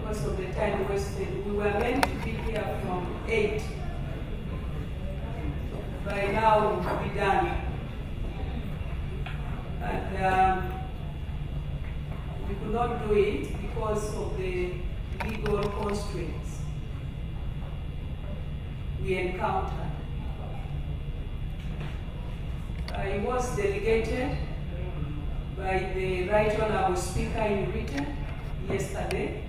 because of the time wasted. We were meant to be here from 8. By now, we'll be done. And we could not do it because of the legal constraints we encountered. I was delegated by the Right Honorable Speaker in written yesterday,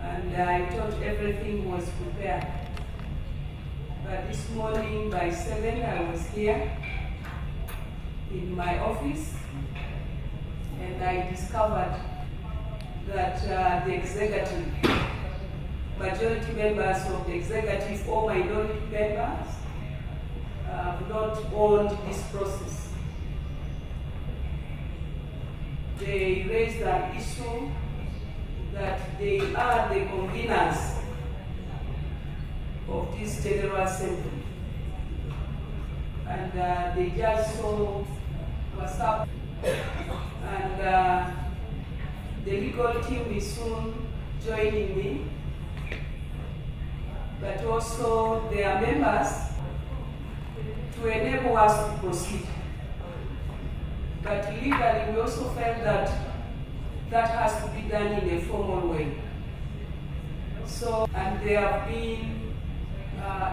and I thought everything was prepared. But this morning by 7, I was here in my office, and I discovered that the executive, majority members of the executive or minority members have not owned this process. They raised an issue that they are the conveners of this General Assembly. And they just saw what's up. And the legal team is soon joining me, but also their members to enable us to proceed. But legally, we also felt that that has to be done in a formal way. So, and they have been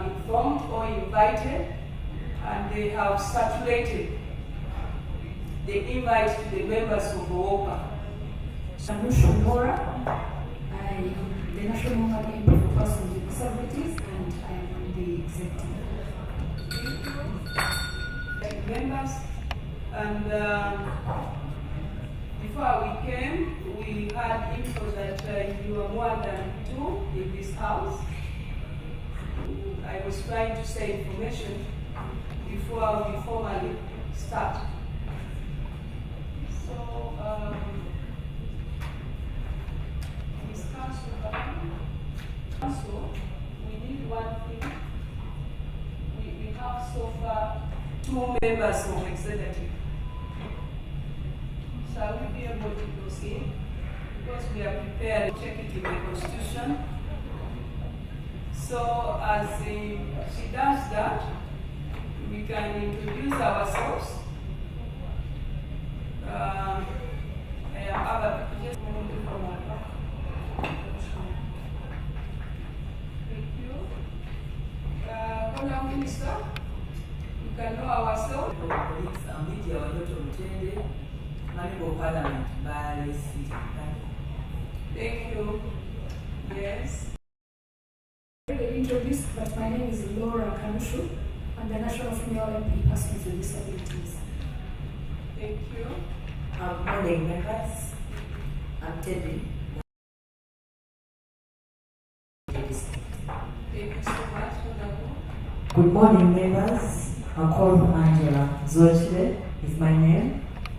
informed or invited, and they have circulated the invite to the members of UWOPA. I'm Laura. I am the National MP for Persons with Disabilities, and I am the executive. Members, and before we came, we had info that you are more than 2 in this house. I was trying to say information before we formally start. So, this council, we need one thing. We have so far 2 members of executive. Shall we be able to proceed? Because we are prepared to check it in the Constitution. So as she does that, we can introduce ourselves. Other people just from our back. Thank you. Honourable Minister, you can know ourselves. Thank you. Yes. Introduced, but my name is Laura Kanushu. I'm the National Female MP Persons with Disabilities. Thank you. Good morning, members. I'm Teddy. Thank you so much, Honorable. Good morning, members. I'm called Angela Zochile is my name,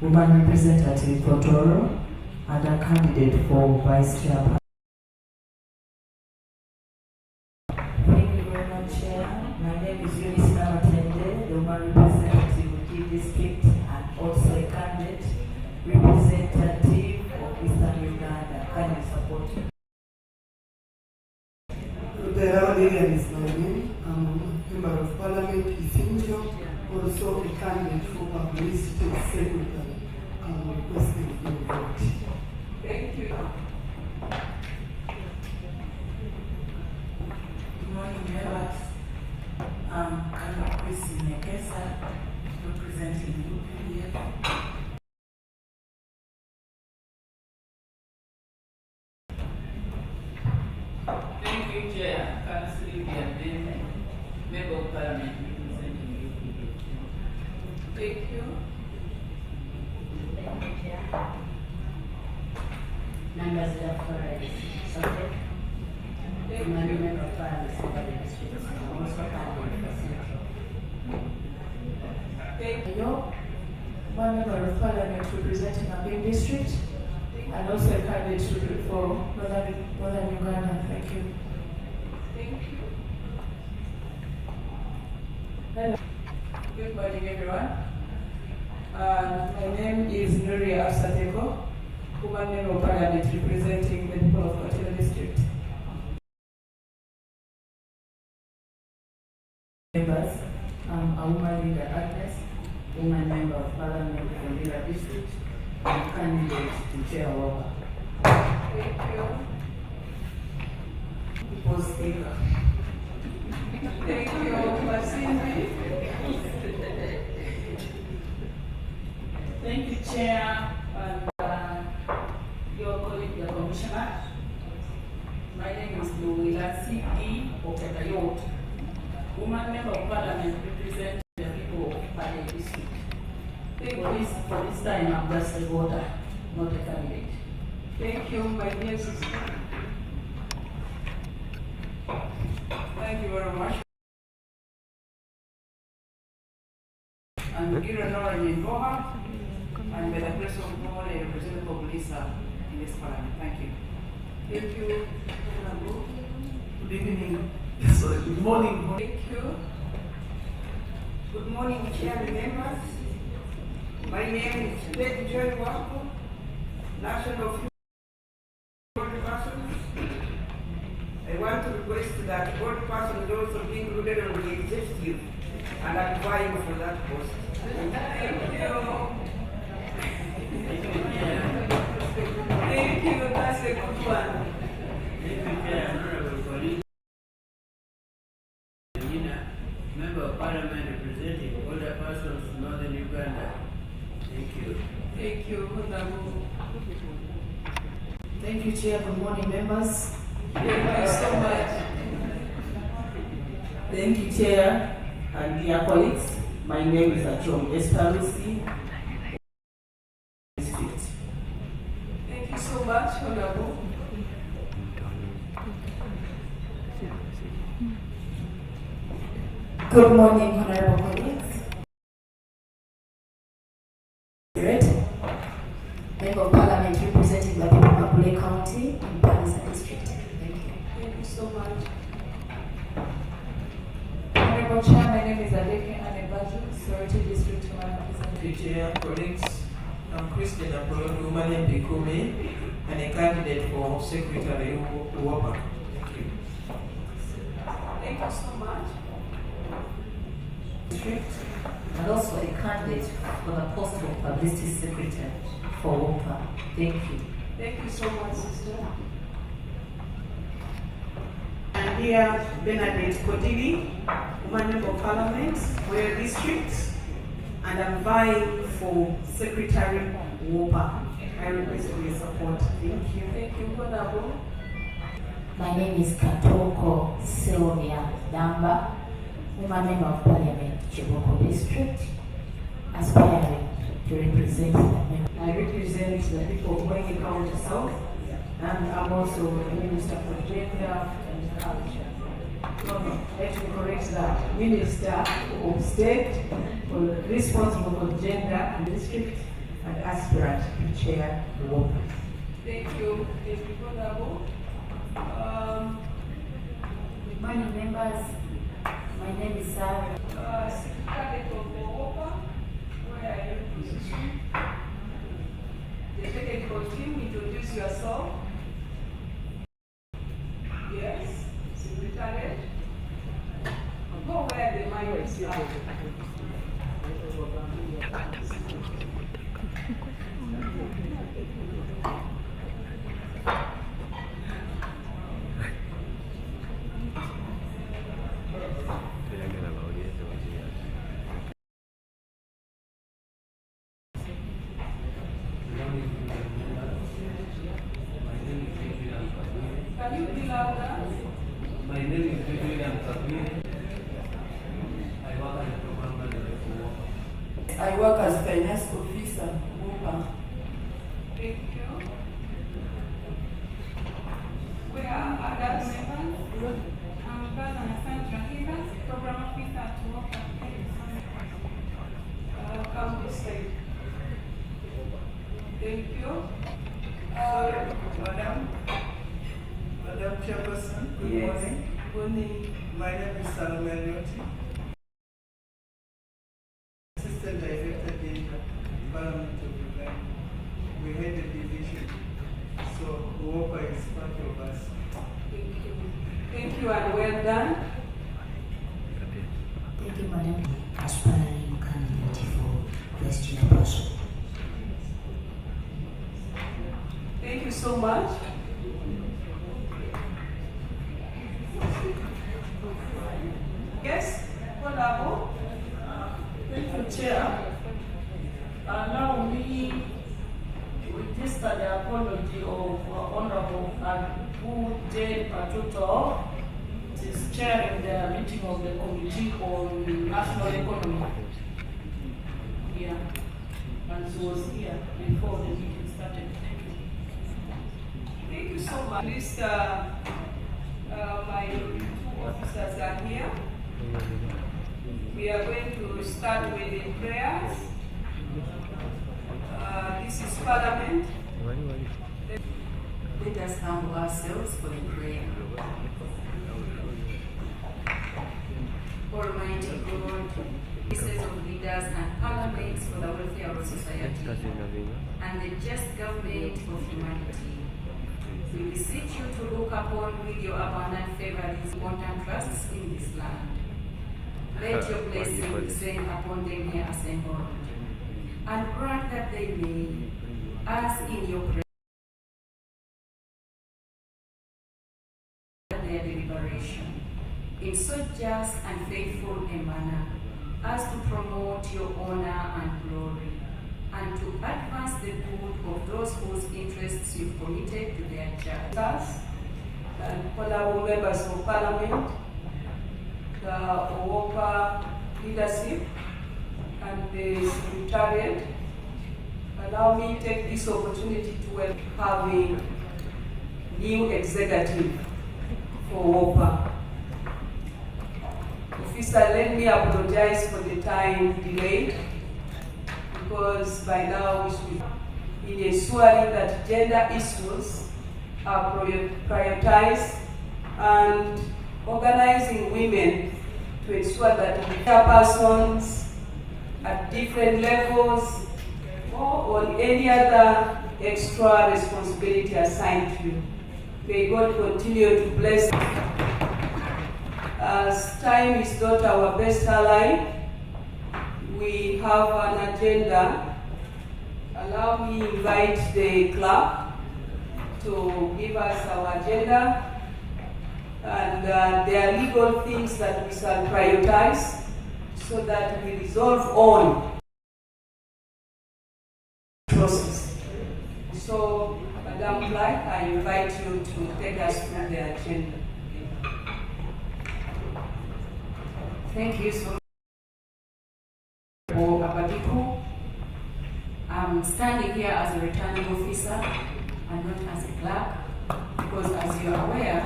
woman representative for Toro, and a candidate for vice chairman. Thank you very much, Chair. My name is Eunice Namatende, the woman representative of the district, and also a candidate representative of Eastern Uganda. Can you support me? Lilian is my name. I'm a member of Parliament, Ifinjo, also a candidate for publicity secretary. I'm requesting your vote. Thank you. Good morning, members. I'm Chris Nekesa, representing UWOPA. Thank you, Chair. Councillor Biandene, Member of Parliament representing UWOPA. Thank you. Thank you, Chair. Members of the subject. I'm a member of Parliament for the district. I'm also candidate for Central. Thank you. One member of Parliament representing Abin district, and also a candidate for Northern Uganda. Thank you. Thank you. Hello. Good morning, everyone. My name is Nuria Asateko, woman member of Parliament representing the people of candidate to chair UWOPA. Thank you. People's Speaker. Thank you, Masindi. Thank you, Chair, and your colleague, the Commissioner. My name is Naluyima C.D. Oketayot, woman member of Parliament representing the people of Pale District. For this time, I'm just a voter, not a candidate. Thank you, my dear sister. Thank you very much. And Giro Nora Nyengoha, and by the grace of God, I represent the Lisa in this parliament. Thank you. Thank you. Good evening. Sorry, good morning. Thank you. Good morning, Chair members. My name is Lady Joy Wako, National Board Persons. I want to request that board person is also being included on the executive, and I'm vying for that post. Thank you. Thank you, that's a good one. Member of Parliament representing older persons, Northern Uganda. Thank you. Thank you, Honorable. Thank you, Chair. Good morning, members. Thank you so much. Thank you, Chair and dear colleagues. My name is Achom Estalusi. Thank you so much, Honorable. Good morning, honorable colleagues. Member of Parliament representing the people of Abule County in Palisa District. Thank you. Thank you so much. Honorable Chair, my name is Adeke Anebaju, Sorority District Human Thank you, Representative. Chair, colleagues. I'm Christian Apollo, woman in Bikume, and a candidate for Secretary UWOPA. Thank you. Thank you so much. District, and also a candidate for the post of Publicity Secretary for UWOPA. Thank you. Thank you so much, sister. And here, Bernadette Kodili, woman member of Parliament, Ware District, and I'm vying for Secretary UWOPA. I request for your support. Thank you. Thank you, Honorable. My name is Katoko Sylvia Damba, woman member of Parliament, Chiboko District, aspiring to represent the member. I represent the people of Mwenge County South, and I'm also a Minister for Gender and Culture. No, let me correct that. Minister of State responsible for gender and district and aspirant to chair the UWOPA. Thank you. Thank you, Honorable. Good morning, members. My name is Sarah. Secretary of UWOPA, where are you positioned? The technical team, introduce yourself. Yes, Secretary. Go where the mic is at. Can you be louder? My name is William Kabir. I work as a program manager for UWOPA. I work as finance officer, UWOPA. Thank you. Where are other members? I'm Barbara Sandra Hivas, program officer at UWOPA. Come this side. Thank you. Madam Chairperson, good Yes. morning. Good morning. My name is Amanio, Assistant Director in Parliament of Uganda. We had a division, so UWOPA is part of us. Thank you. Thank you and well done. Thank you, Madam. Aspiring candidate for vice chairperson. you so much. Yes, Kolabo. Thank you, Chair. Allow me to register the apology of Honorable Abu J. Patuto, who is chairing the meeting of the Committee on National Economy. Yeah, and she was here before the meeting started. Thank you. Thank you so much. Please, my two officers are here. We are going to start with the prayers. This is Parliament. Let us humble ourselves for the prayer. Almighty God, pieces of leaders and parliaments for the welfare of society and the just government of humanity. We beseech you to look upon with your abundant favor these important trusts in this land. Let your blessing descend upon them here assembled, and grant that they may, as in your prayer, their deliberation, in so just and faithful a manner as to promote your honor and glory, and to advance the good of those whose interests you've committed to their charge. And honorable members of Parliament, the UWOPA leadership, and the Secretariat, allow me to take this opportunity to welcome having new executive for UWOPA. Officer, let me apologize for the time delayed, because by now we should be ensuring that gender issues are prioritized and organizing women to ensure that chairpersons at different levels or on any other extra responsibility assigned to you. May God continue to bless. As time is not our best ally, we have an agenda. Allow me to invite the clerk to give us our agenda, and there are legal things that we shall prioritize so that we resolve on process. So, Madam Clerk, I invite you to take us through the agenda. Thank you so much. Abadiku. I'm standing here as a returning officer and not as a clerk, because as you are aware,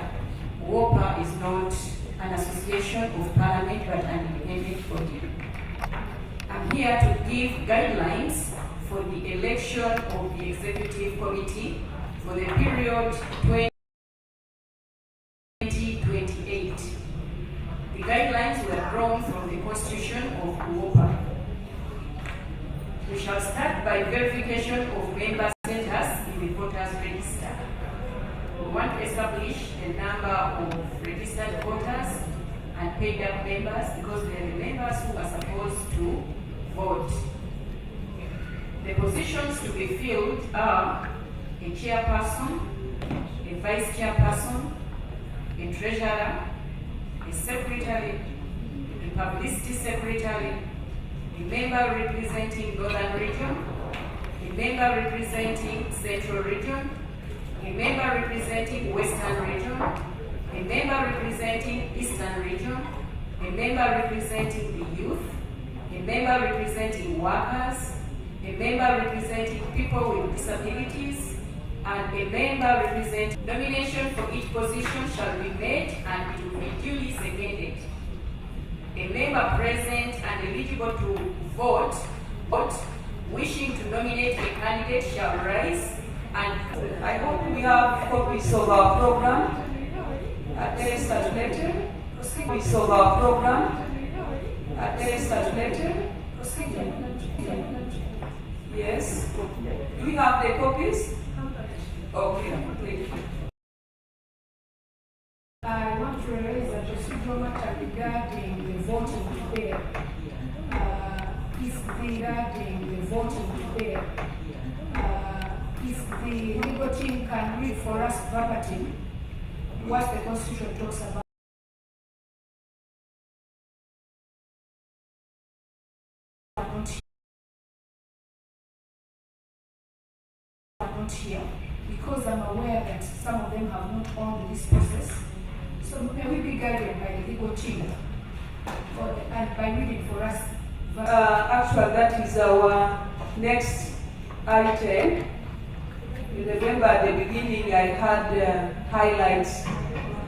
UWOPA is not an association of parliament but an independent body. I'm here to give guidelines for the election of the executive committee for the period 2028. The guidelines were drawn from the constitution of UWOPA. We shall start by verification of member status in the voters register. We want to establish the number of registered voters and paid up members, because they are the members who are supposed to vote. The positions to be filled are a chairperson, a vice chairperson, a treasurer, a secretary, a publicity secretary, a member representing Northern Region, a member representing Central Region, a member representing Western Region, a member representing Eastern Region, a member representing the youth, a member representing workers, a member representing people with disabilities, and a member representing. Nomination for each position shall be made and it will be duly seconded. A member present and eligible to vote, wishing to nominate a candidate shall rise, and I hope we have copies of our program circulated. Copies of our program circulated. Yes. Do we have the copies? Okay, thank you. I want to raise a procedural matter regarding the voting today. Is regarding the voting today. if the legal team can read for us verbatim what the Constitution talks about. Not here, because I'm aware that some of them have not owned this process. So may we be guided by the legal team and by reading for us? Actually, that is our next item. You remember at the beginning I had highlights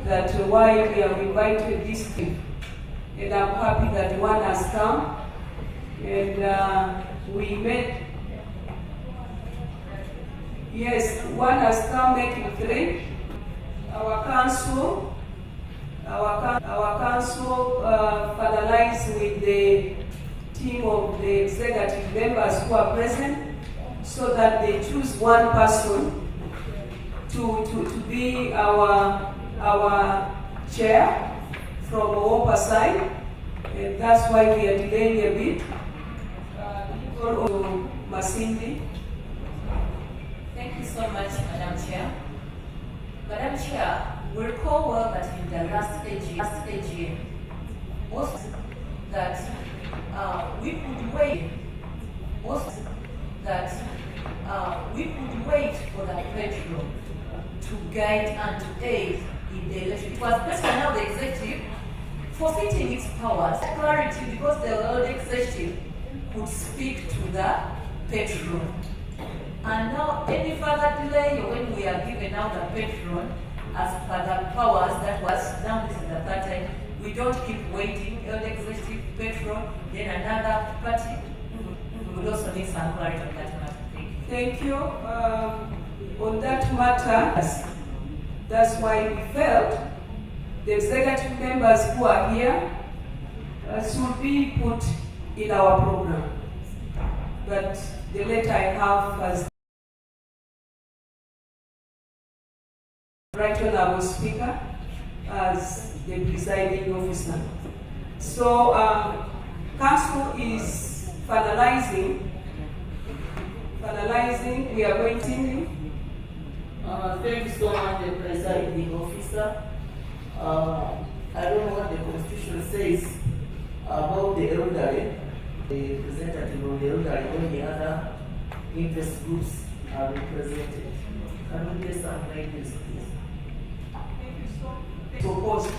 that why we have invited this team. And I'm happy that one has come. And we met. Yes, one has come, making 3. Our council finalized with the team of the executive members who are present, so that they choose one person to be our chair from UWOPA side, and that's why we are delaying a bit. Masindi. Thank you so much, Madam Chair. Madam Chair, we recall well that in the last AGM, also that we could wait for the petrol to guide and to aid in the election. It was better now the executive forfeiting its powers, clarity, because the old executive could speak to the petrol. And now any further delay when we are given now the patron as per the powers that was, now this is the 3rd time, we don't keep waiting, the executive patron, then another party. We would also need some clarity on that matter. Thank you. On that matter, that's why we felt the executive members who are here should be put in our program. But the letter I have as Right Honorable Speaker as the presiding officer. So Council is finalizing. We are waiting. Thank you so much, the presiding officer. I don't know what the Constitution says about the elderly, the representative of the elderly, when the other interest groups are represented. Can we get some guidance, please? Proposed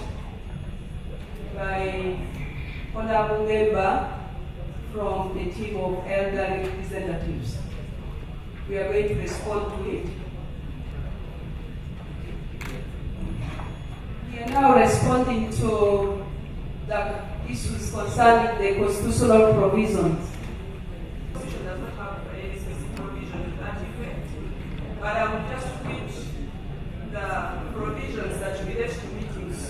by Honorable Member from the team of elderly representatives. We are going to respond to it. We are now responding to the issues concerning the constitutional provisions. The Constitution does not have any specific provision to that effect, but I will just read the provisions that relate to meetings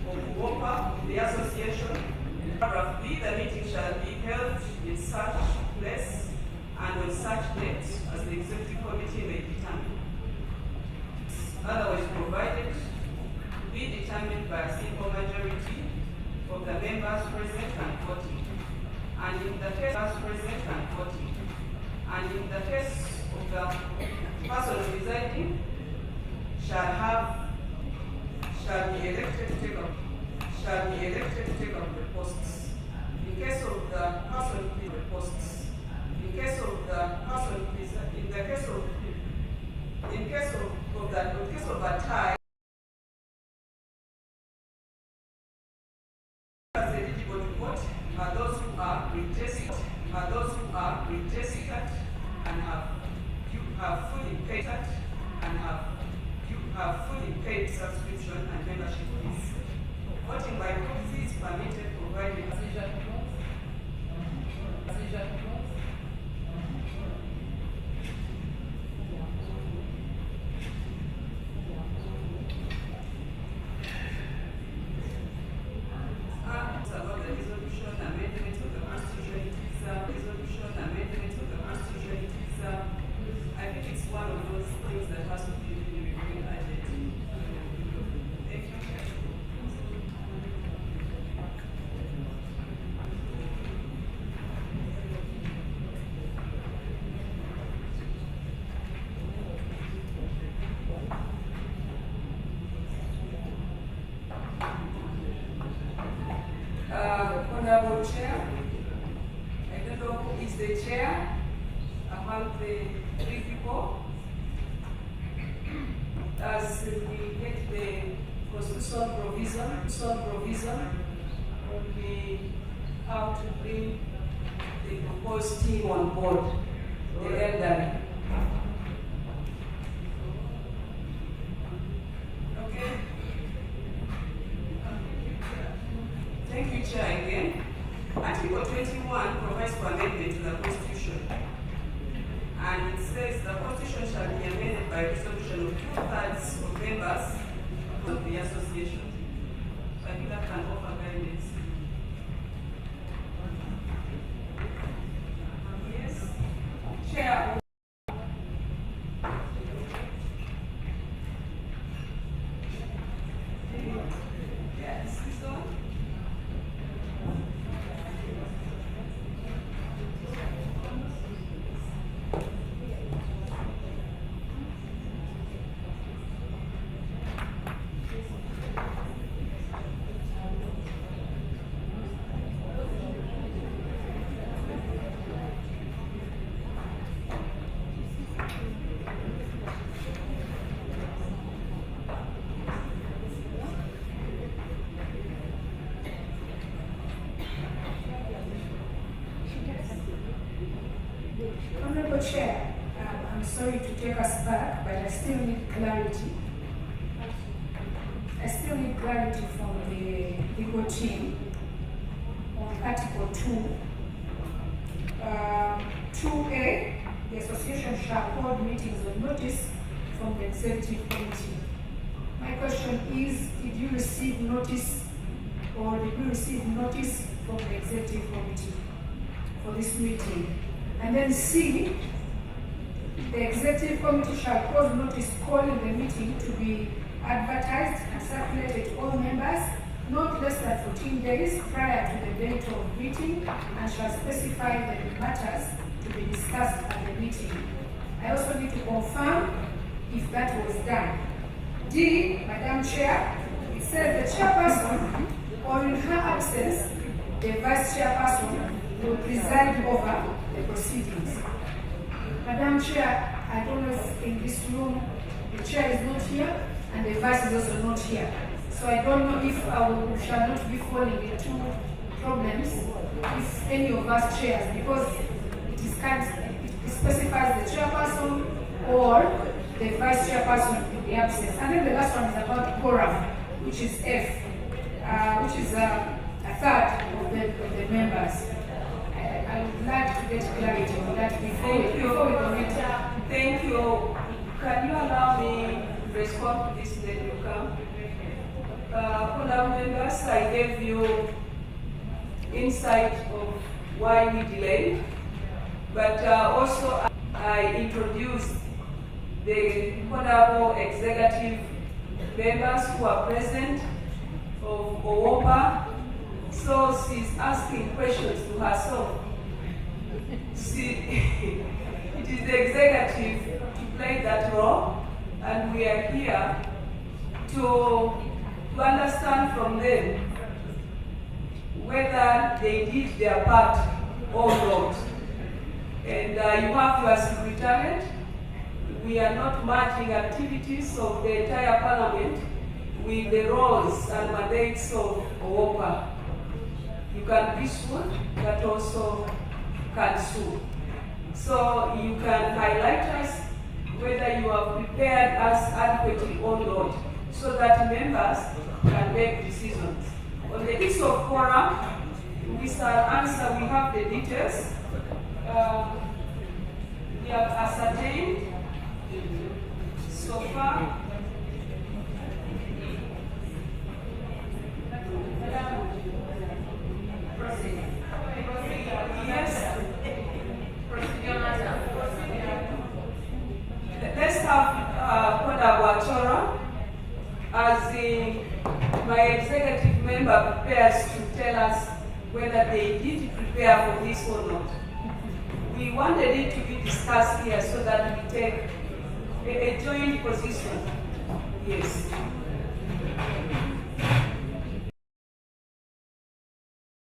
of UWOPA, the association. Paragraph B, the meeting shall be held in such place and on such date as the executive committee may determine. Otherwise provided, be determined by a simple majority of the members present and voting. And in the case of present and voting, and in the case of the person residing, shall be elected to take up the posts. In case of the person in the posts, in case of a tie, as eligible to vote are those who are registered and have fully paid subscription and membership fees. Voting by proxy is permitted provided about the resolution amendment of the Constitution. I think it's one of those things that has to be really urgent. Thank you. the chair among the 3 people. As we get the constitutional provision on how to bring the proposed team on board, the elderly. Okay. Thank you, Chair, again. Article 21 provides for amendment to the Constitution. And it says the Constitution shall be amended by resolution of 2/3 of members of the association. So I think that can offer guidance. Yes. Chair. Yes, this one. Honorable Chair, I'm sorry to take us back, but I still need clarity. I still need clarity from the legal team on Article 2. 2A, the association shall hold meetings on notice from the executive committee. My question is, did you receive notice or did we receive notice from the executive committee for this meeting? And then C, the executive committee shall cause notice calling the meeting to be advertised and circulated to all members not less than 14 days prior to the date of meeting and shall specify the matters to be discussed at the meeting. I also need to confirm if that was done. D, Madam Chair, it says the chairperson or in her absence, the vice chairperson will preside over the proceedings. Madam Chair, I don't know if in this room the chair is not here and the vice is also not here. So I don't know if I shall not be falling into problems if any of us chairs, because it specifies the chairperson or the vice chairperson in the absence. And then the last one is about quorum, which is F, which is a third of the members. I would like to get clarity on that before we commit. Thank you. Can you allow me to respond to this then you come? Honourable members, I gave you insight of why we delayed, but also I introduced the honourable executive members who are present of UWOPA. So she's asking questions to herself. It is the executive to play that role, and we are here to understand from them whether they did their part or not. And you have your secretariat. We are not merging activities of the entire parliament with the roles and mandates of UWOPA. You can be sued, but also can sue. So you can highlight us whether you have prepared us adequately or not, so that members can make decisions. On the issue of quorum, we shall answer, we have the details. We have ascertained so far. Yes. Let's have Kodabwachora as my executive member prepares to tell us whether they did prepare for this or not. We wanted it to be discussed here so that we take a joint position. Yes.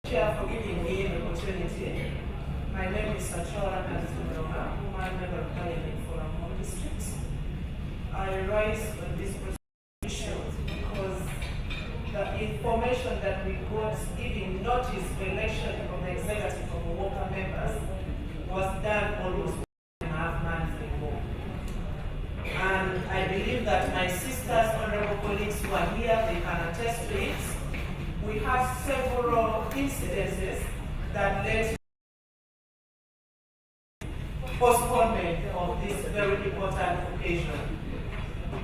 Chair, for giving me the opportunity. My name is because the information that we got giving notice for election of the executive of UWOPA members was done almost 1.5 months ago. And I believe that my sisters, honorable colleagues who are here, they can attest to it. We have several incidences that led to postponement of this very important occasion.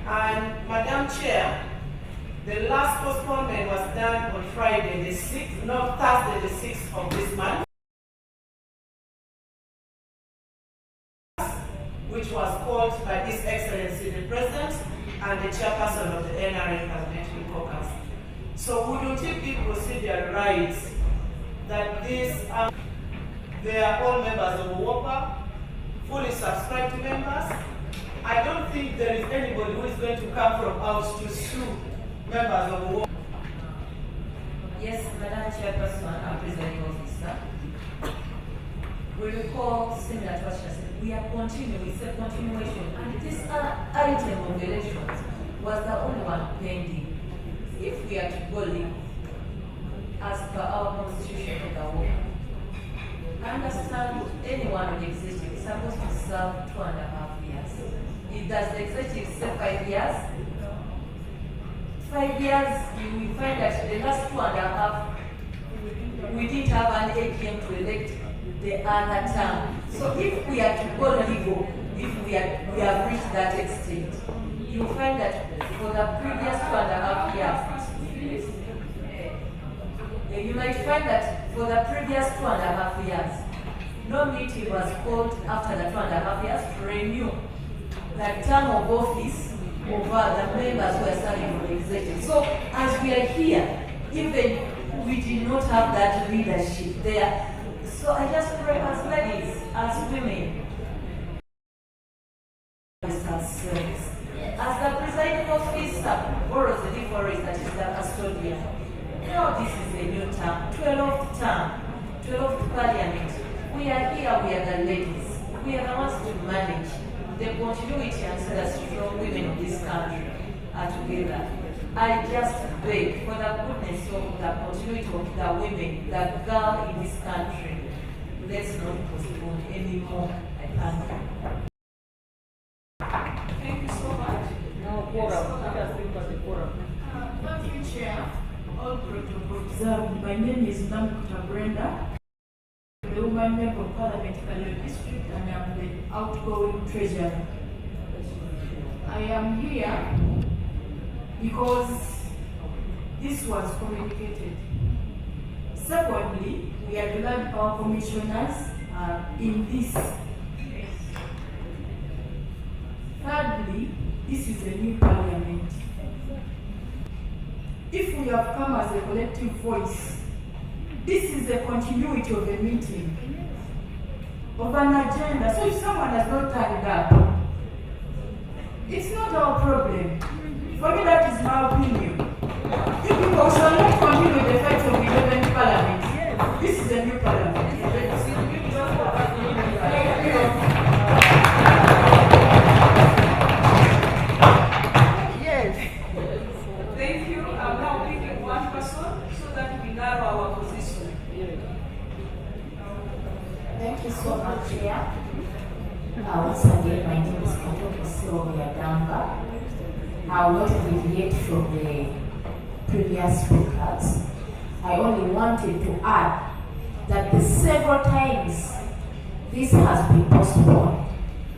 And Madam Chair, the last postponement was done on Friday the 6th, not Thursday the 6th of this month, which was called by His Excellency the President and the Chairperson of the NRA Parliamentary Caucus. So wouldn't it be procedural rights that these they are all members of UWOPA, fully subscribed members? I don't think there is anybody who is going to come from out to sue members of UWOPA. Yes, Madam Chairperson and Presiding Officer. We recall similar to what she said. We are continuing, it's a continuation. And this item of elections was the only one pending. If we are to go legal, as per our constitution of the UWOPA, I understand anyone in the executive is supposed to serve 2.5 years. Does the executive say 5 years? 5 years, you will find that the last 2.5, we didn't have an APM to elect the other term. So if we are to go legal, if we have reached that extent, you find that for the previous 2.5 years, you might find that for the previous 2.5 years, no meeting was called after the 2.5 years to renew the term of office over the members who are serving for the executive. So as we are here, even we did not have that leadership there. So I just pray as ladies, as women, as the presiding officer, or as the deforest that is the custodian. This is a new term, 12th parliament. We are here, we are the ladies. We are the ones to manage the continuity and so the strong women of this country are together. I just beg for the goodness of the continuity of the women, the girl in this country. Let's not postpone anymore. I thank you. Thank you so much. Now, quorum. Let us think about the quorum. Thank you, Chair. All protocol observed. My name is Namkuta Brenda, the woman member of Parliament, Naluyima District, and I'm the outgoing treasurer. I am here because this was communicated. Secondly, we are glad our commissioners are in this. Thirdly, this is a new parliament. If we have come as a collective voice, this is a continuity of a meeting, of an agenda. So if someone has not turned up, it's not our problem. For me, that is my opinion. You people shall not continue with the fight of the 11th parliament. This is a new parliament. Thank you. I'm now picking one person so that we narrow our position. Thank you so much, Chair. Once again, my name is Ethel Damba. I will not deviate from the previous speakers. I only wanted to add that the several times this has been postponed,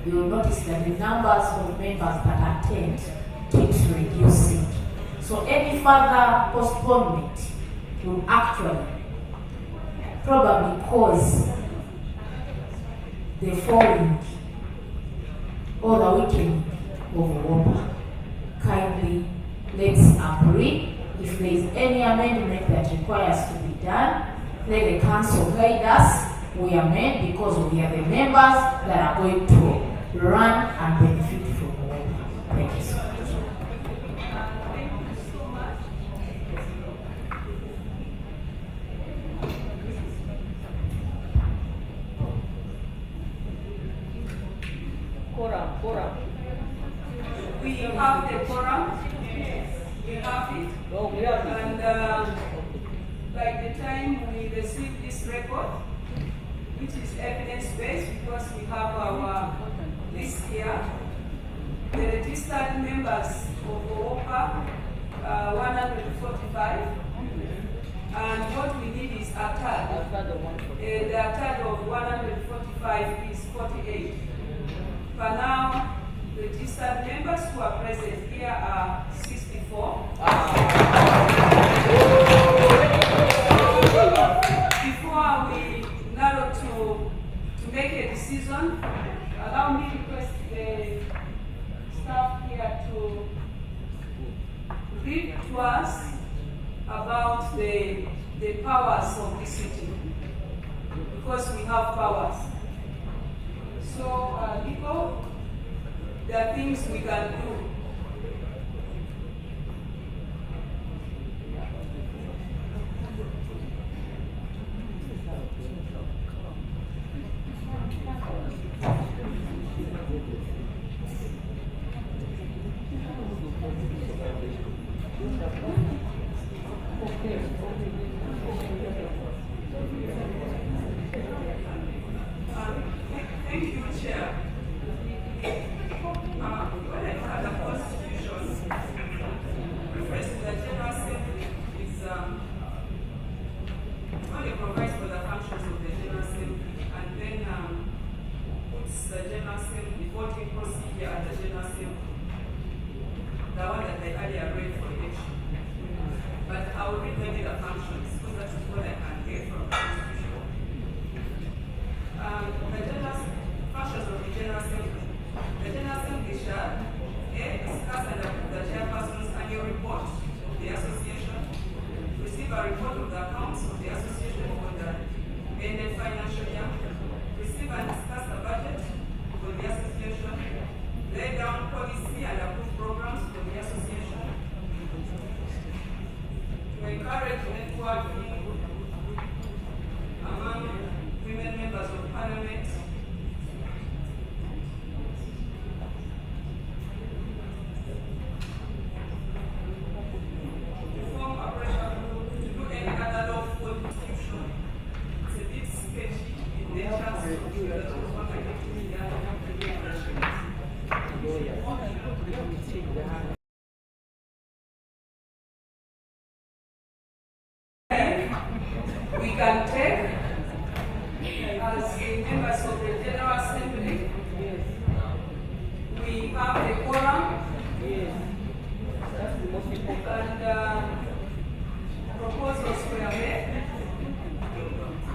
you will notice that the numbers of members that attend keeps reducing. So any further postponement will actually probably cause the falling or the weakening of UWOPA. Kindly, let's agree. If there is any amendment that requires to be done, let the council guide us. We amend because we are the members that are going to run and benefit from UWOPA. Thank you so much. We have the quorum. evidence-based because we have our list here. The registered members of UWOPA, 145, and what we need is a third. The third of 145 is 48. For now, registered members who are present here are 64. Before we narrow to make a decision, allow me to request the staff here to read to us about the powers of this city, because we have powers. So, Nico, there are things we can do. Thank you, Chair. When I look at the Constitution, refers to the General Assembly is only provides for the functions of the General Assembly, and then puts the General Assembly voting procedure at the General Assembly, the one that I earlier read for election. But I will read maybe the functions, because that is what I can get from the Constitution. The functions of the General Assembly. The General Assembly shall discuss and approve the chairperson's annual report of the association, receive a report of the accounts of the association for the ended financial year, receive and discuss the budget for the association, lay down policy and approve programs for the association, to encourage networking among women members of parliament, to form a pressure group, to do any other lawful institution. It's a bit sketchy in nature, so that was what I did we can take as the members of the General Assembly. We have the quorum and proposals were made.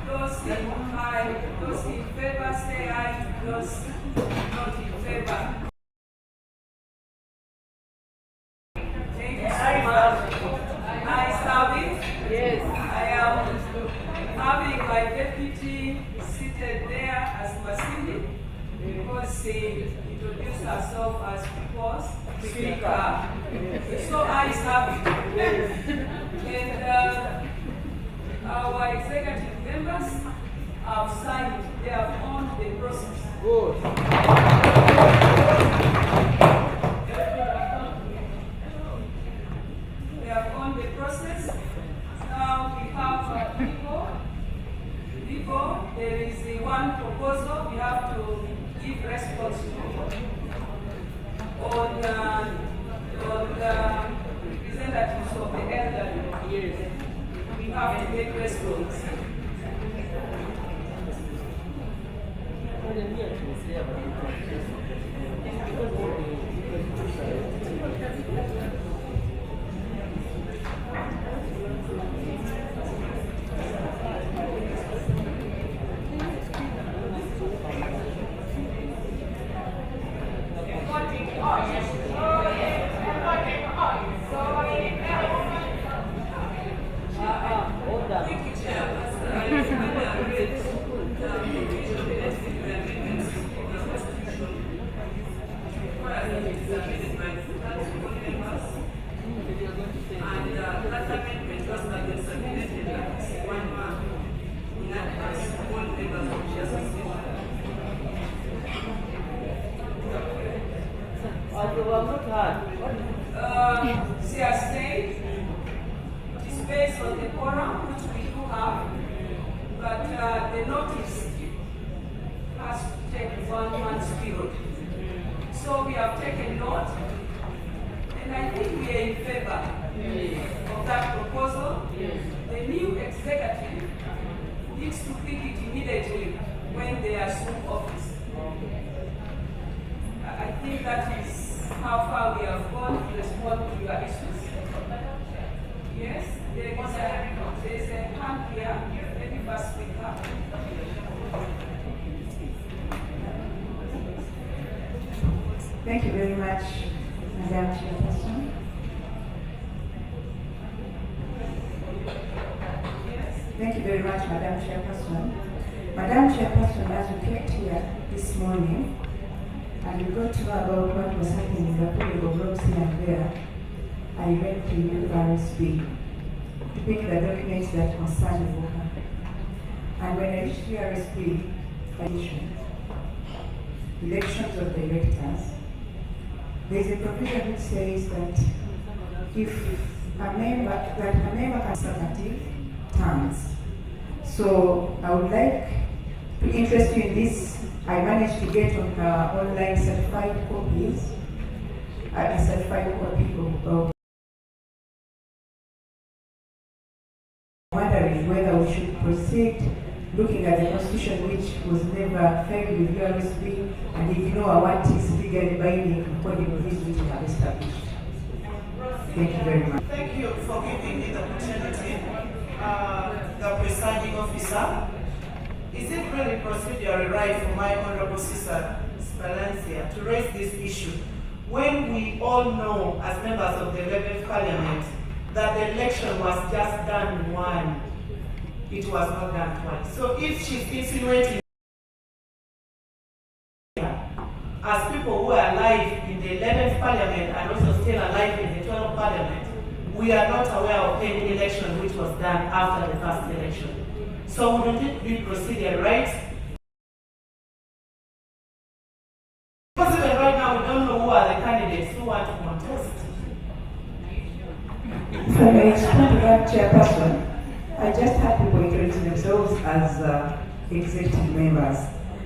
Those in favor say aye, those not in favor. Thank you so much. I have it. Yes. I am having my deputy seated there as Masini, because she introduced herself as people's speaker. So I have it. And our executive members have signed, they have owned the process. Good. They have owned the process. Now we have legal. There is one proposal we have to give response to on the representatives of the elderly. We have to make response. Thank you, Chair. Yes, there is a hand here. Let me first speak up. Thank you very much, Madam Chairperson. Thank you very much, Madam Chairperson. Madam Chairperson, as we came here this morning, and we got to know about what was happening in the pulling of rocks here and there, I went to URSB to pick the documents that concern UWOPA. And when I reached URSB, elections of directors, there is a provision which says that if a member can substantive terms. So I would like to interest you in this. I managed to get on online certified copies, a certified copy of wondering whether we should proceed looking at the constitution, which was never filed with URSB, and ignore what is legally binding according to this which we have established. Thank you very much. Thank you for giving me the opportunity, the presiding officer. Is it really procedurally right for my honorable sister Spalancia to raise this issue when we all know as members of the 11th Parliament that the election was just done one? It was not done twice. So if she's insinuating as people who are alive in the 11th Parliament and also still alive in the 12th Parliament, we are not aware of any election which was done after the first election. So wouldn't it be procedure right? Because even right now we don't know who are the candidates who want to contest. So I explain to that chairperson, I just had people introducing themselves as executive members.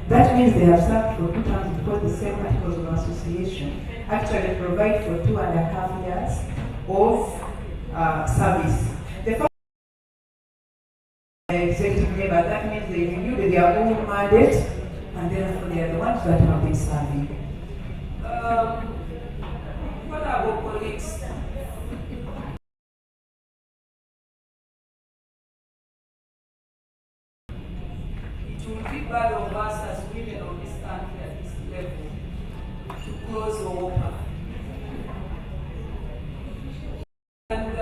That means they have served for 2 terms because the same articles of association actually provide for 2.5 years of service. The first executive member, that means they renewed their own mandate, and therefore they are the ones that have been serving. What about colleagues? It will be bad of us as women of this country at this level to close UWOPA. And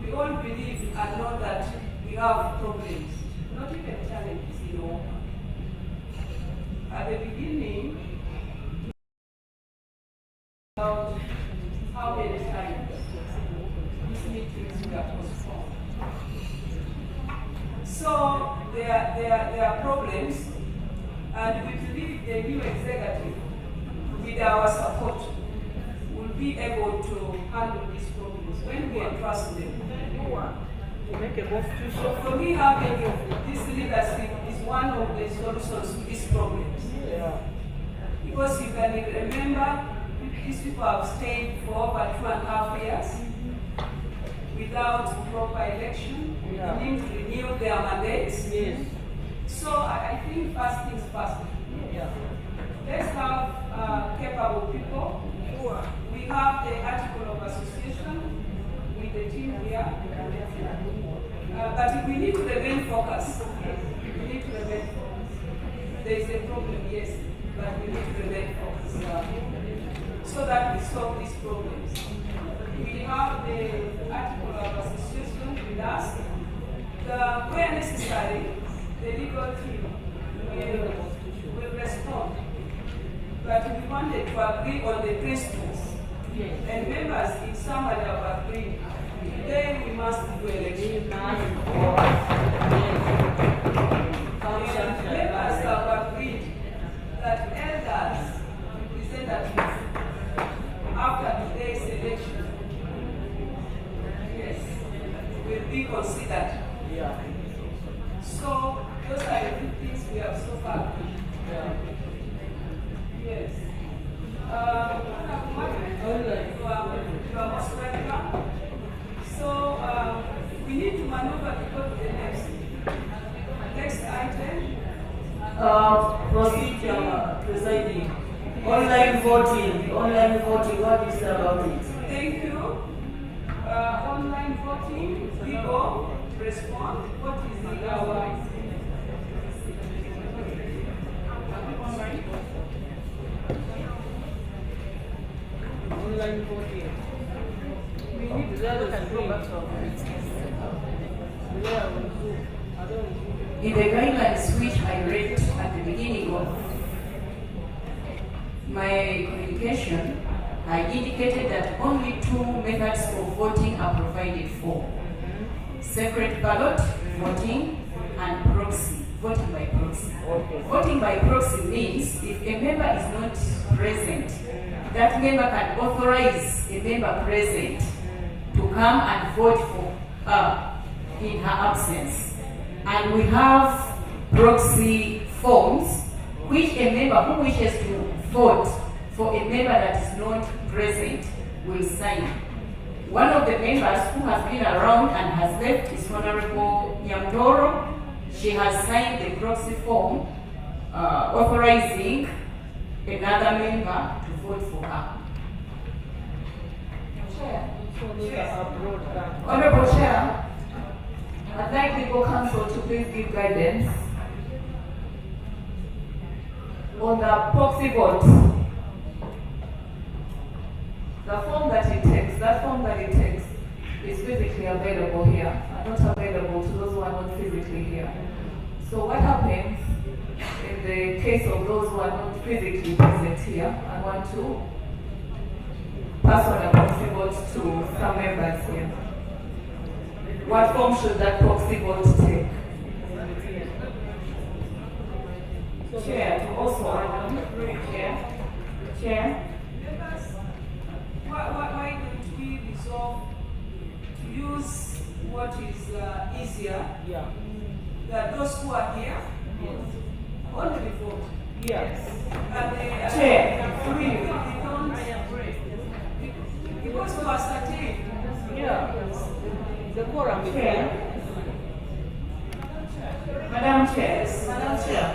we all believe and know that we have problems, not even challenges in UWOPA. At the beginning, about how many times these meetings were postponed. So there are problems, and we believe the new executive, with our support, will be able to handle these problems when we entrust them. So for me, having this leadership is one of the solutions to these problems. Because you can remember, these people have stayed for over 2.5 years without proper election. We need to renew their mandates. So I think first things first. Let's have capable people. We have the article of association with the team here. But we need to remain focused. We need to remain focused. There is a problem, yes, but we need to remain focused so that we solve these problems. We have the article of association with us. Where necessary, the legal team will respond. But we wanted to agree on the principles. And members, if somebody have agreed, today we must do election. And members have agreed that elders, representatives, after today's election, yes, will be considered. So those are the two things we have so far. Yes. You are most welcome. So we need to maneuver to go to the next item. Procedure, presiding. Online voting. online voting, what do you say about it? Thank you. Online voting, people respond. What is our online voting? We need to go back to our in the guidelines which I read at the beginning of my communication, I indicated that only two methods of voting are provided for. Secret ballot voting and proxy, voting by proxy. Okay. Voting by proxy means if a member is not present, that member can authorize a member present to come and vote for her in her absence. And we have proxy forms which a member who wishes to vote for a member that is not present will sign. One of the members who has been around and has left is Honorable Nyamdoro. She has signed the proxy form authorizing another member to vote for her. Honorable Chair, I'd like legal counsel to please give guidance on the proxy vote. The form that it takes, is physically available here and not available to those who are not physically here. So what happens in the case of those who are not physically present here and want to pass on a proxy vote to some members here? What form should that proxy vote take? Chair, to also Chair. Why don't we resolve to use what is easier? Yeah. That those who are here only vote. Yes. And Chair. Because to ascertain. Yeah. The quorum is Chair. Madam Chair. Madam Chair,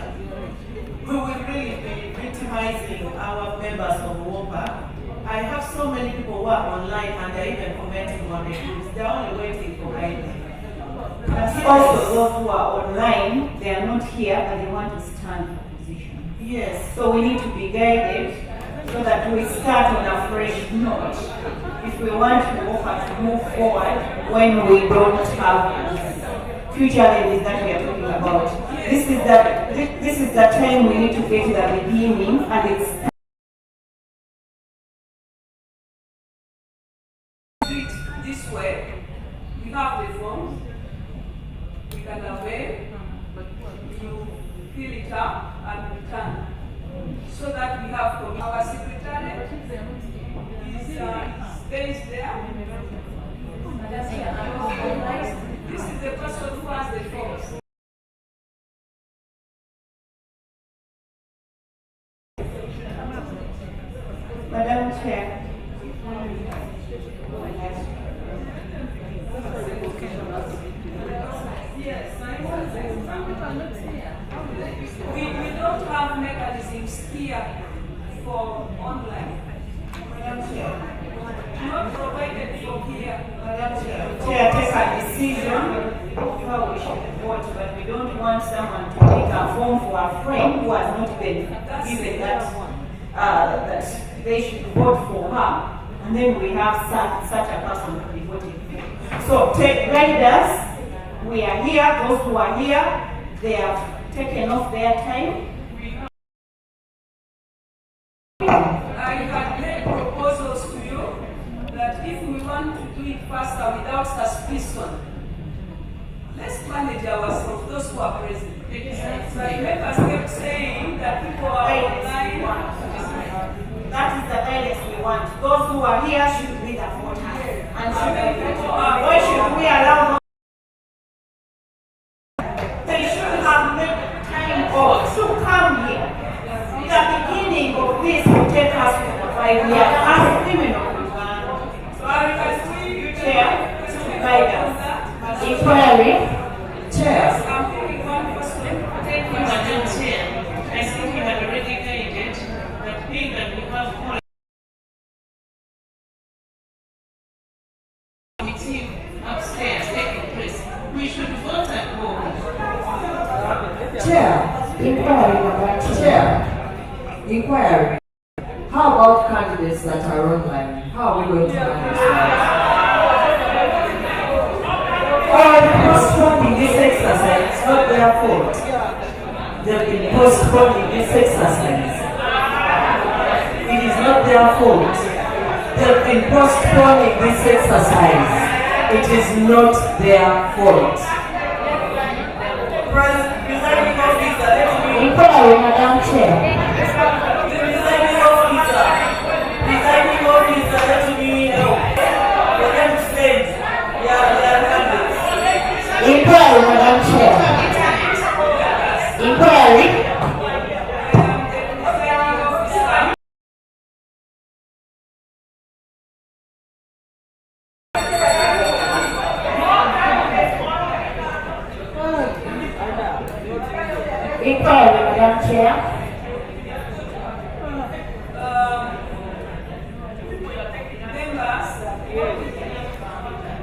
we will really be victimizing our members of UWOPA. I have so many people who are online and they're even commenting on the groups. They're only waiting for guidance. Also, those who are online, they are not here and they want to stand for position. Yes. So we need to be guided so that we start on a fresh note if we want UWOPA to move forward when we don't have future ladies that we are talking about. This is the time we need to get to the beginning, and it's this way. We have the forms. We can avail. You fill it up and return. So that we have our secretariat is based there. This is the person who has the forms. Madam Chair. We don't have mechanisms here for online. Not provided for here. Chair, take a decision of how we should vote, but we don't want someone to take a form for a friend who has not been given that they should vote for her, and then we have such a person to be voting for. So guide us. We are here. Those who are here, they have taken off their time. I had made proposals to you that if we want to do it faster without suspicion, let's manage ourselves, those who are present. But members kept saying that people are online. That is the guidance we want. Those who are here should be the voters. And why should we allow them? They should have made time off to come here. The beginning of this will take us to the 5 years as criminal. So I can Chair, guidance. Inquiry. Chair. We should vote and go. Chair, inquiry, Madam Chair. Inquiry. How about candidates that are online? How are we going to manage that? Postponing this exercise, it's not their fault. They've been postponing this exercise. It is not their fault. They've been postponing this exercise. It is not their fault. Presiding officer, let me. Inquiry, Madam Chair. Presiding officer, let me help. For them to send their candidates. Inquiry, Madam Chair. Inquiry. Inquiry, Madam Chair.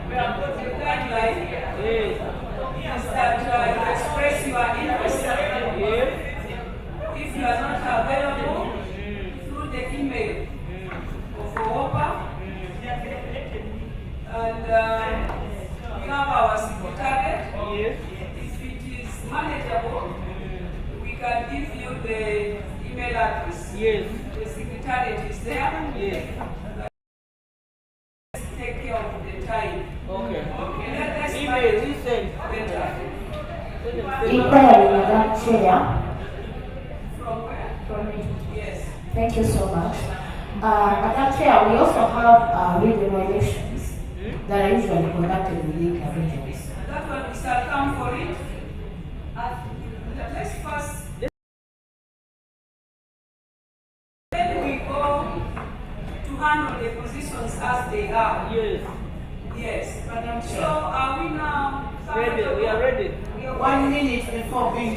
Members, the guideline is that you express your interest. If you are not available, through the email of UWOPA, and we have our secretariat. If it is manageable, we can give you the email address. Yes. The secretariat is there. Yes. Take care of the time. Okay. Let's Email, you send. better. Inquiry, Madam Chair. From where? From me. Yes. Thank you so much. Madam Chair, we also have regional elections that are usually conducted within the regions. That one we shall come for it. Let's first. Then we go to handle the positions as they are. Yes. Yes. So are we now Ready. We are ready. 1 minute before being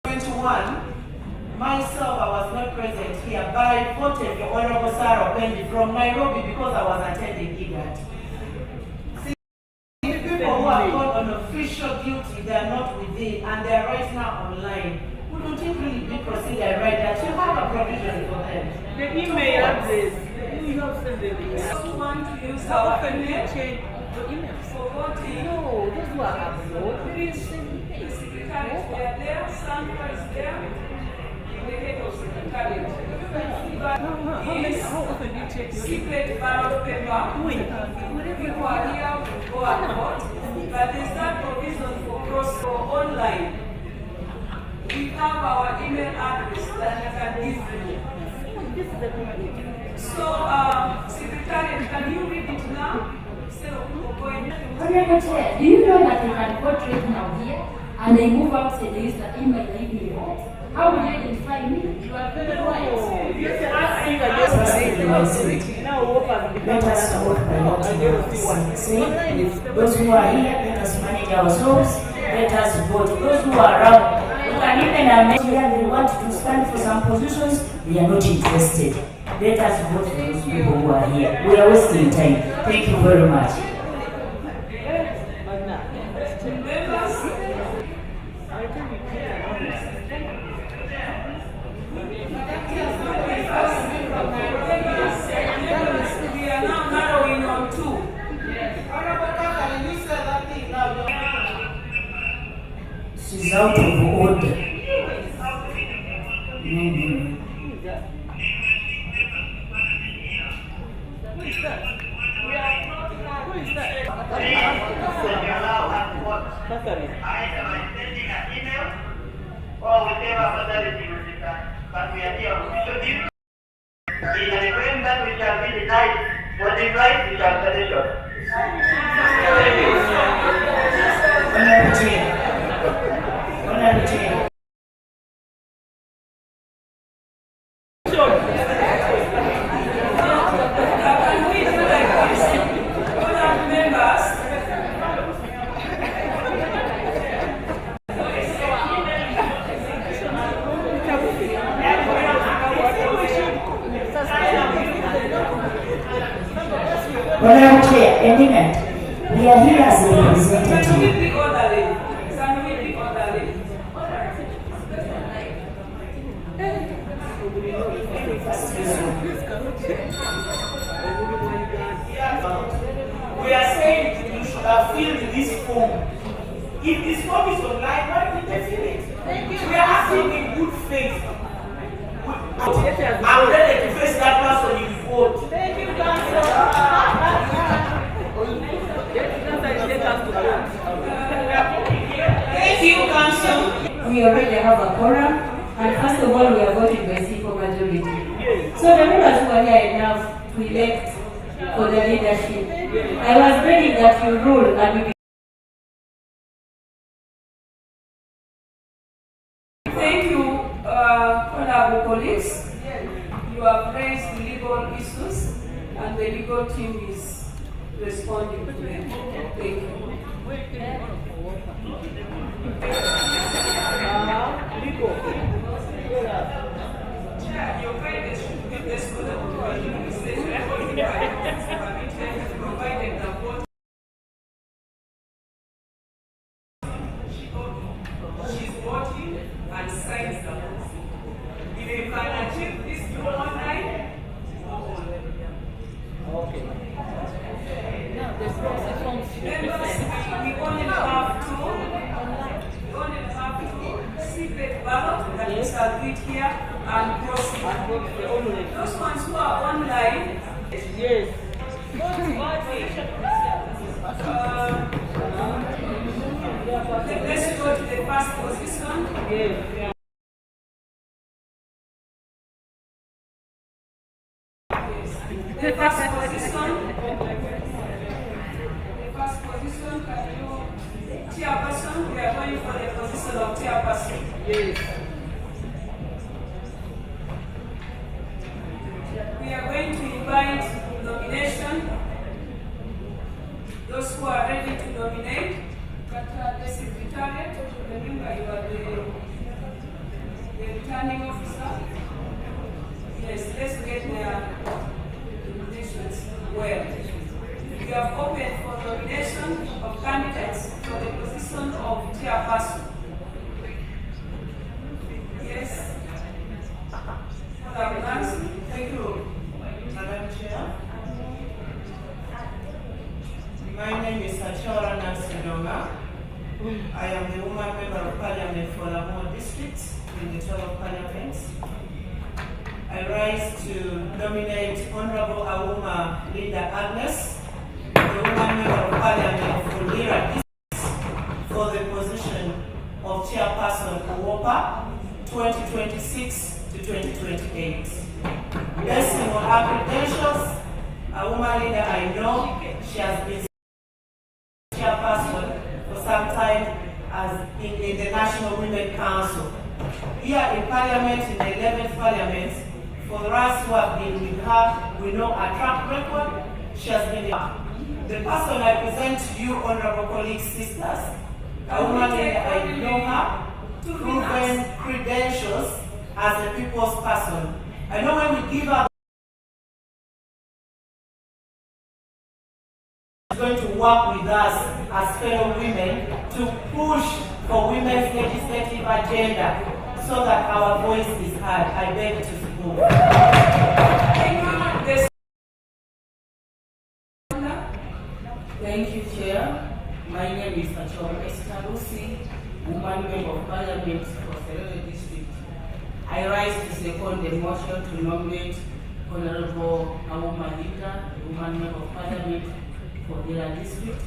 21, myself, I was not present here, but I voted for Honorable Sarah Pendi from Nairobi because I was attending IGAD. See, the people who are called on official duty, they are not within, and they are right now online. Wouldn't it really be procedure right that you have a provision for them? The email address. You have sent the email. So want to use How our often do you email change the emails? for voting? No, those who are abroad. The secretariat, we are there, Sandra is there, the head of secretariat. But How often do you check your secret ballot paper, people are here, we go and vote, but there's that provision for online. We have our email address that we can give you. So, secretariat, can you read it now? Instead of people going. Honorable Chair, do you know that they can vote right now here and they move outside, they use the email they give you? How will you identify me? You are very right. Let us vote by what you have said. Those who are here, let us manage ourselves. Let us vote. Those who are around, you can even imagine here they want to stand for some positions, they are not interested. Let us vote for those people who are here. We are wasting time. Thank you very much. We are now narrowing on two. She's out of order. Or whichever modality will be done. But we are here. So this in the agreement we shall be denied. What is right, we shall petition. Honorable Chair. Honorable Chair. Honorable Chair, a minute. We are here as a representative. Can we be orderly? Can we be orderly? We are saying you should have filled this form. If this form is online, why did they fill it? We are asking in good faith. I'm ready to face that person in court. Thank you, Council. Thank you, Council. We already have a quorum, and first of all, we are voting by simple majority. So the members who are here enough to elect for the leadership. I was begging that you rule and we. Thank you, honorable colleagues. You have raised the legal issues, and the legal team is responding to them. Thank you. Your guidance should be best for the provided the vote. She's voting and signs the vote. If you can achieve this through online, okay. Now the process on we only have to secret ballot that is agreed here and proceed. Those ones who are online, yes. Let's go to the first position. Yes. The first position, can you, chairperson, we are going for the position of chairperson. Yes. We are going to invite nomination. Those who are ready to nominate, but the secretariat, remember you are the returning officer. Yes, let's get their nominations well. We have opened for nomination of candidates for the position of chairperson. Yes. Thank you, Madam Chair. My name is Achora Nansidonga. I am the woman member of Parliament for Lamua District in the 12 Parliament. I rise to nominate Honorable Awuma Linda Agnes, the woman member of Parliament for Lira District, for the position of Chairperson UWOPA 2026 to 2028. Based on her credentials, Awuma Linda, I know she has been chairperson for some time as in the National Women Council. Here in Parliament, in the 11th Parliament, for us who have been with her, we know her track record. She has been the person I present to you, honorable colleagues, sisters. Awuma Linda, I know her, proven credentials as a people's person. I know when we give her going to work with us as fellow women to push for women's legislative agenda so that our voice is heard. I beg to support. Thank you, Chair. My name is Achora Estalusi, woman member of Parliament for Serere District. I rise to second the motion to nominate Honorable Awuma Linda, the woman member of Parliament for Lira District,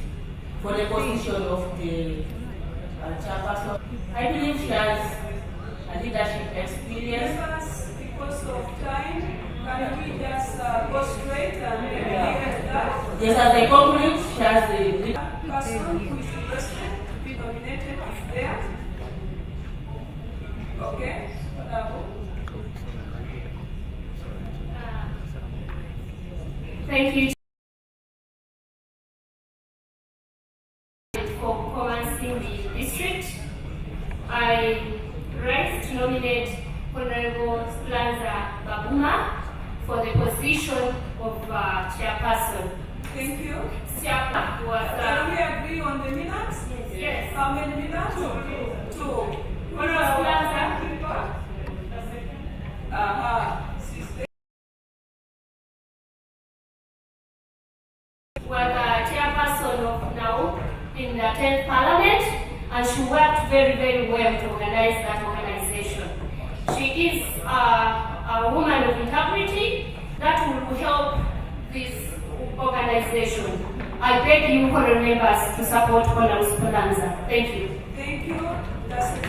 for the position of the chairperson. I believe she has a leadership experience. Because of time, can we just go straight and leave that? Yes, as a conclude, she has the person who is interested to be nominated is there. Okay? Thank you for commencing the district. I rise to nominate Honorable Lanza Babuma for the position of chairperson. Thank you. Can we agree on the minutes? Yes. How many minutes? Two. Was the chairperson of NUP in the 10th Parliament, and she worked very, very well to organize that organization. She is a woman of integrity that will help this organization. I beg you, honorable members, to support Honorable Speranza. Thank you. Thank you. That's the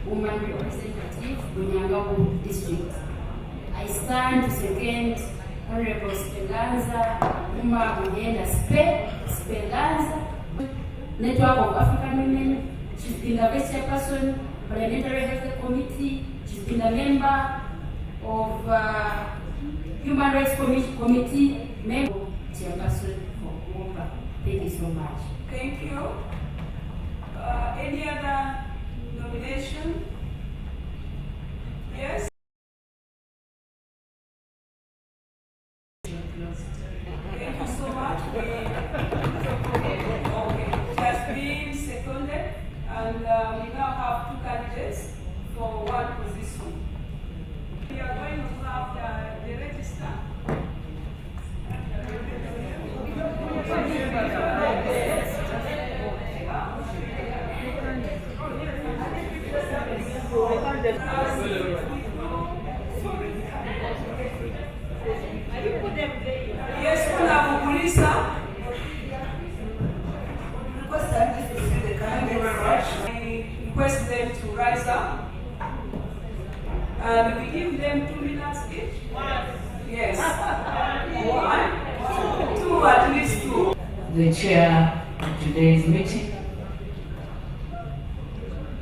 Woman representative, Bunyangabu district. I stand to second Honorable Speranza, Uma Bugenda Speranza, Network of African Women. She's been the vice chairperson, Parliamentary Health Committee. She's been a member of Human Rights Committee, member chairperson for UWOPA. Thank you so much. Thank you. Any other nomination? Yes? Thank you so much. Okay, it has been seconded, and we now have two candidates for one position. We are going to have the register. Yes, Honorable Mulisa. Thank you very much. I request them to rise up. And we give them 2 minutes each. Yes. 1, 2, at least 2. The chair of today's meeting,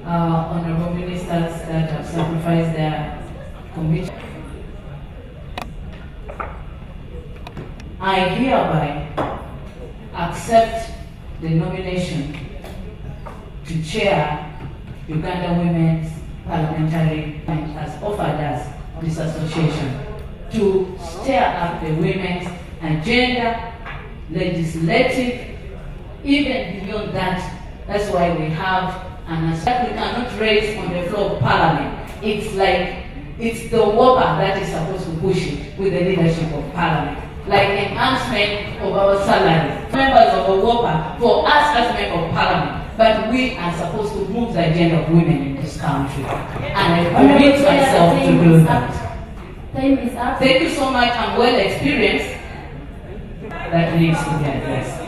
honorable ministers that have sacrificed their commitment. I hereby accept the nomination to chair Uganda Women's Parliamentary and as offered us this association to stir up the women's agenda, legislative, even beyond that. That's why we have an aspect we cannot raise on the floor of Parliament. It's like it's the UWOPA that is supposed to push it with the leadership of Parliament. Like enhancement of our salaries. Members of UWOPA, for us as members of Parliament, but we are supposed to move the agenda of women in this country. And I commit myself to do that. Time is up. Thank you so much. I'm well experienced. That needs to be addressed.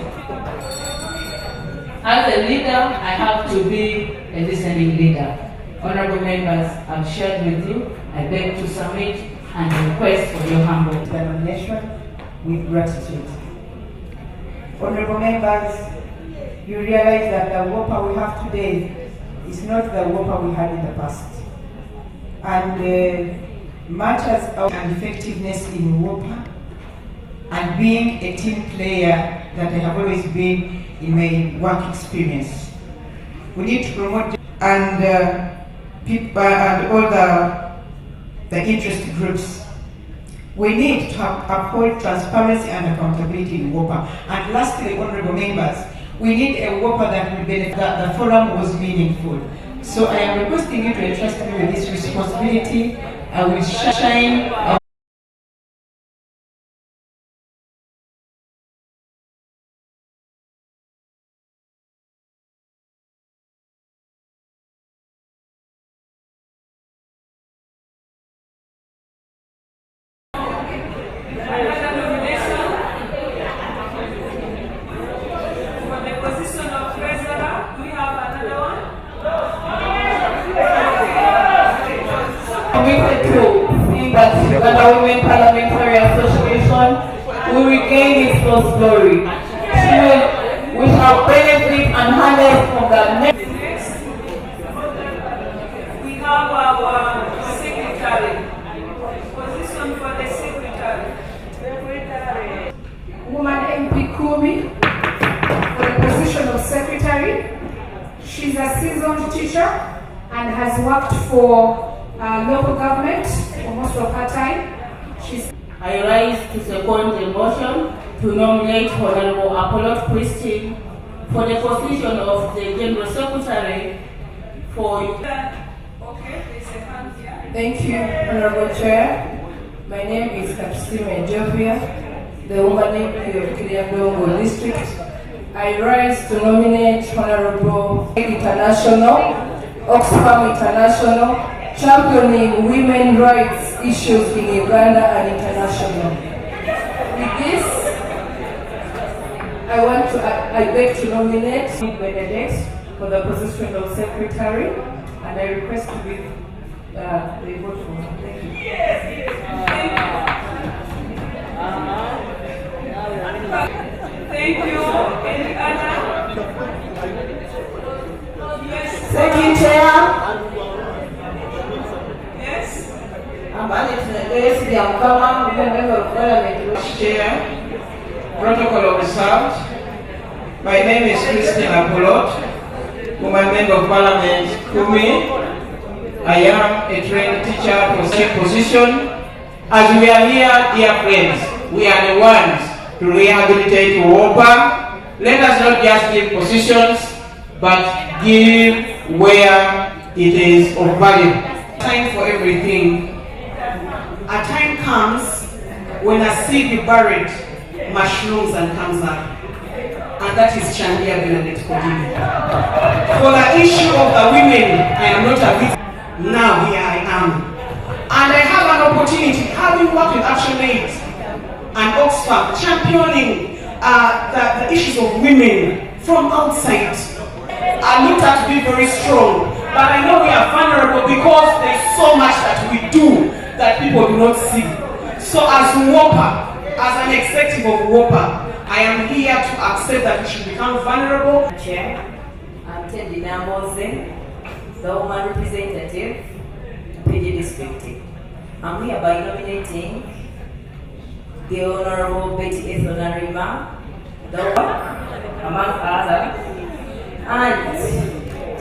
As a leader, I have to be a listening leader. Honorable members, I've shared with you. I beg to submit and request for your humble nomination with gratitude. Honorable members, you realize that the UWOPA we have today is not the UWOPA we had in the past. And matters of effectiveness in UWOPA and being a team player that I have always been in my work experience. We need to promote and people and all the interest groups. We need to uphold transparency and accountability in UWOPA. And lastly, honorable members, we need a UWOPA that will benefit, that the forum was meaningful. So I am requesting you to entrust me with this responsibility. I will shine. Committed to seeing that Uganda Women Parliamentary Association will regain its lost glory. We shall benefit and harness from the next. We have our secretary. Position for the secretary. Woman MP Kumi for the position of secretary. She's a seasoned teacher and has worked for local government for most of her time. I rise to second the motion to nominate Honorable Apollo Christine for the position of the General Secretary for... Okay, there's a hand here. Thank you, Honorable Chair. My name is Kapsime Jovia, the woman of Kiliandongo District. I rise to nominate Honorable International, Oxfam International, championing women's rights issues in Uganda and international. With this, I beg to nominate Benedict for the position of Secretary, and I request to be the vote for her. Thank you. Thank you. Any other? Thank you, Chair. Yes. I'm member of Parliament. Chair, protocol observed. My name is Christine Apollo, woman member of Parliament, Kumi. I am a trained teacher for same position. As we are here, dear friends, we are the ones to rehabilitate UWOPA. Let us not just give positions, but give where it is of value. Time for everything. A time comes when a seed buried mushrooms and comes up. And that is Chandia Benedict Kodini. For the issue of the women, I am not a victim. Now here I am. And I have an opportunity, having worked with ActionAid and Oxfam, championing the issues of women from outside. I looked at to be very strong, but I know we are vulnerable because there is so much that we do that people do not see. So as UWOPA, as an executive of UWOPA, I am here to accept that we should become vulnerable. Chair, I'm Tendi Namoze, the woman representative, PG District. I'm here by nominating the Honorable Betty Ethel Naluyima, among others, and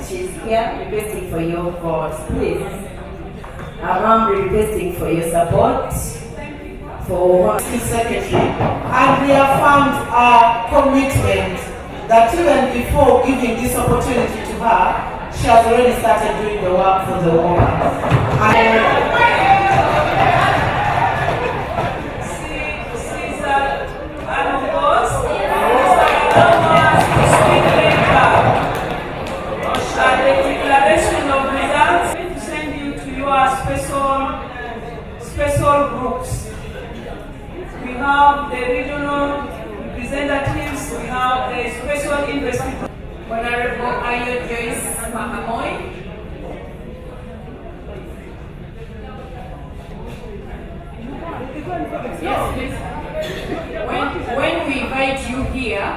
she's here requesting for your votes. Please, I'm requesting for your support for Secretary, and we have found a commitment that even before giving this opportunity to her, she has already started doing the work for the woman. Special groups. We have the regional representatives, we have the special investigators. Honorable Ayo Joyce Mahamoy. Yes, please. When we invite you here,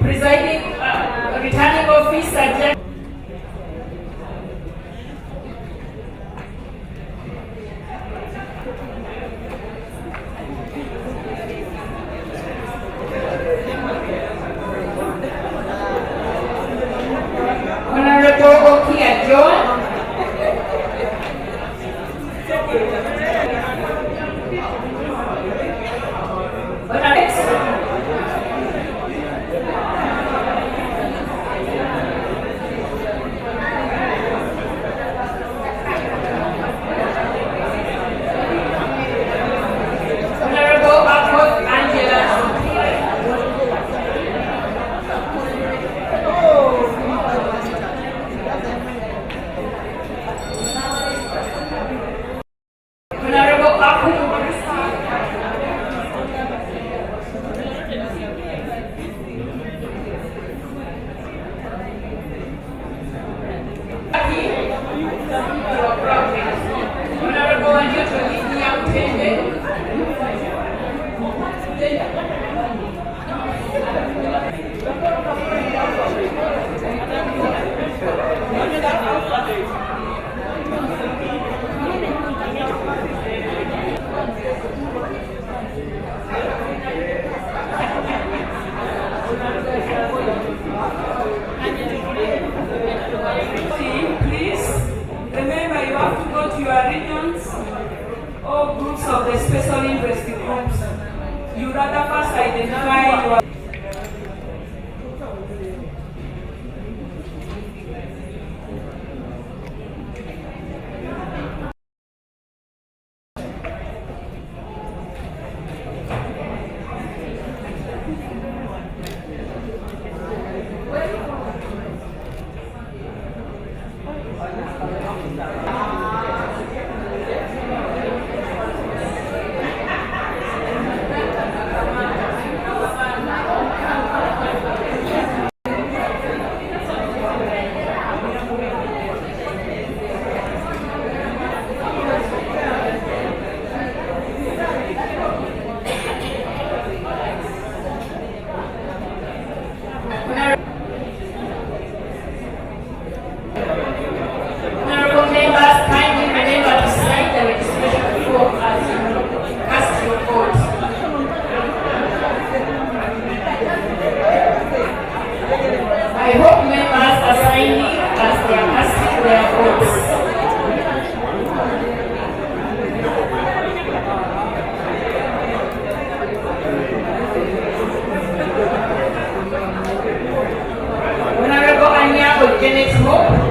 Present suggest Honorable Okia John. Please remember you have to go to your regions or groups of the special interest groups. You rather first identify your I hope members are signing as they are casting their votes. Honorable Anya Janet Hope.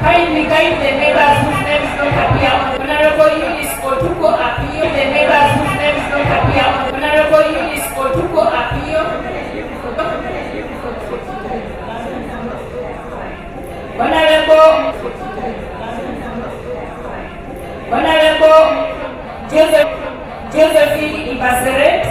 kindly guide the members whose names don't appear. Honorable Eunice Otuko appeal. The members whose names don't appear. Honorable Eunice Otuko appeal. Honorable Josephine Ibaseret.